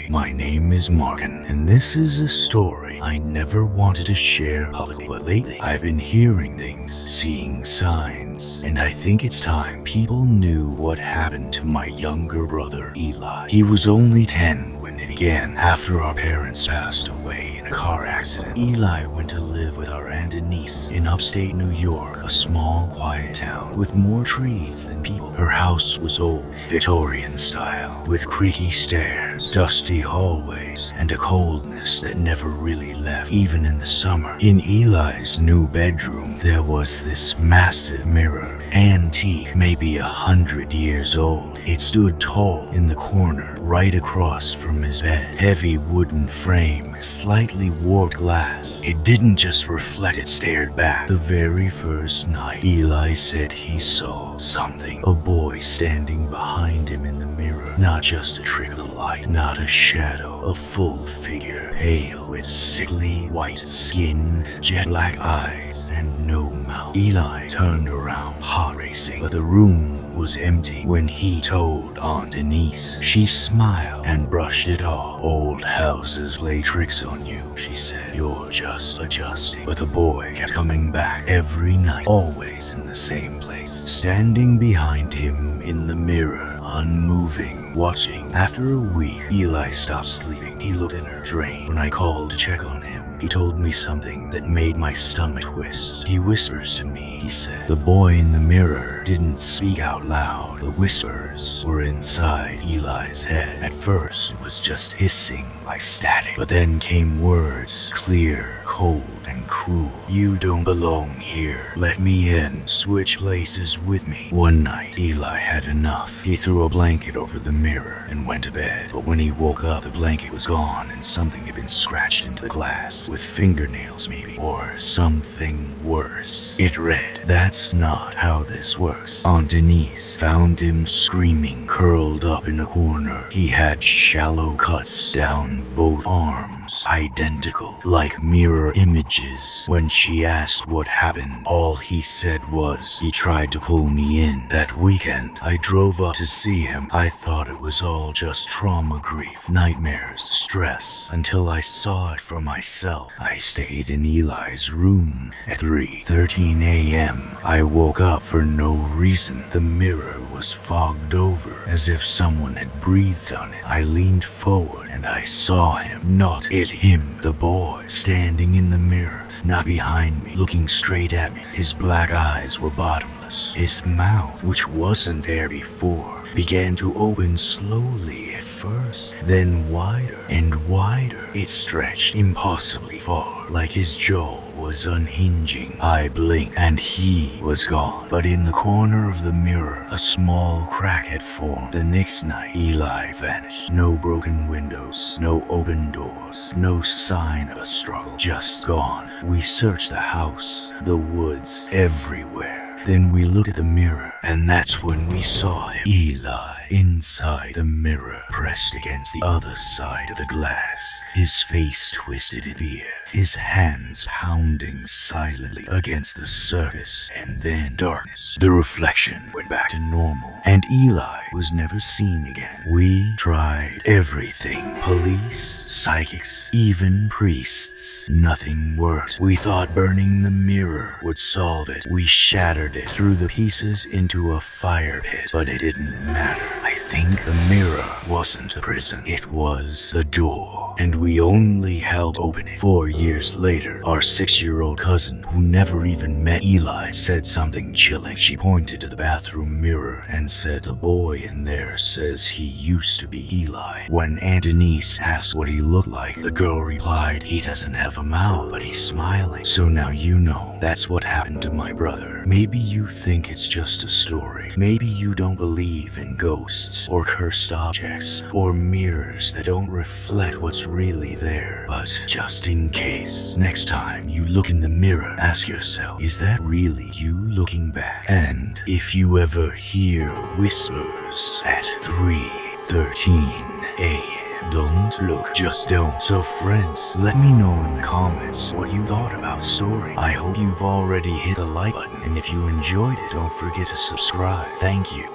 Hi, my name is Morgan, and this is a story I never wanted to share publicly, but lately I've been hearing things, seeing signs, and I think it's time people knew what happened to my younger brother, Eli. He was only 10 when it began. After our parents passed away in a car accident, Eli went to live with our Aunt Denise in upstate New York, a small, quiet town with more trees than people. Her house was old, Victorian style, with creaky stairs, dusty hallways, and a coldness that never really left, even in the summer. In Eli's new bedroom, there was this massive mirror, antique, maybe 100 years old. It stood tall in the corner, right across from his bed. Heavy wooden frame, slightly warped glass. It didn't just reflect, it stared back. The very first night, Eli said he saw something. A boy standing behind him in the mirror. Not just a trick of the light, not a shadow, a full figure, pale with sickly white skin, jet black eyes, and no mouth. Eli turned around, heart racing, but the room was empty. When he told Aunt Denise, she smiled and brushed it off. Old houses play tricks on you, she said. You're just adjusting. But the boy kept coming back every night, always in the same place, standing behind him in the mirror, unmoving, watching. After a week, Eli stopped sleeping. He looked in her drain. When I called to check on him, he told me something that made my stomach twist. He whispers to me, he said. The boy in the mirror didn't speak out loud. The whispers were inside Eli's head. At first, it was just hissing like static, but then came words, clear, cold, and cruel. You don't belong here. Let me in. Switch places with me. One night, Eli had enough. He threw a blanket over the mirror and went to bed. But when he woke up, the blanket was gone and something had been scratched into the glass, with fingernails maybe, or something worse. It read, "That's not how this works." Aunt Denise found him screaming, curled up in a corner. He had shallow cuts down both arms, identical, like mirror images. When she asked what happened, all he said was, "He tried to pull me in. That weekend, I drove up to see him. I thought it was all just trauma, grief, nightmares, stress, until I saw it for myself." I stayed in Eli's room. At 3:13 a.m., I woke up for no reason. The mirror was fogged over, as if someone had breathed on it. I leaned forward and I saw him. Not it, him, the boy, standing in the mirror, not behind me, looking straight at me. His black eyes were bottomless. His mouth, which wasn't there before, began to open slowly at first, then wider and wider. It stretched impossibly far, like his jaw was unhinging. I blinked and he was gone. But in the corner of the mirror, a small crack had formed. The next night, Eli vanished. No broken windows, no open doors, no sign of a struggle, just gone. We searched the house, the woods, everywhere. Then we looked at the mirror, and that's when we saw him. Eli, inside the mirror, pressed against the other side of the glass, his face twisted in fear, his hands pounding silently against the surface, and then darkness. The reflection went back to normal, and Eli was never seen again. We tried everything. Police, psychics, even priests. Nothing worked. We thought burning the mirror would solve it. We shattered it, threw the pieces into a fire pit, but it didn't matter. I think the mirror wasn't the prison. It was the door, and we only helped open it. 4 years later, our 6-year-old cousin, who never even met Eli, said something chilling. She pointed to the bathroom mirror and said, "The boy in there says he used to be Eli." When Aunt Denise asked what he looked like, the girl replied, "He doesn't have a mouth, but he's smiling." So now you know that's what happened to my brother. Maybe you think it's just a story. Maybe you don't believe in ghosts, or cursed objects, or mirrors that don't reflect what's really there. But just in case, next time you look in the mirror, ask yourself, is that really you looking back? And if you ever hear whispers at 3:13 a.m., don't look, just don't. So friends, let me know in the comments what you thought about the story. I hope you've already hit the like button, and if you enjoyed it, don't forget to subscribe. Thank you.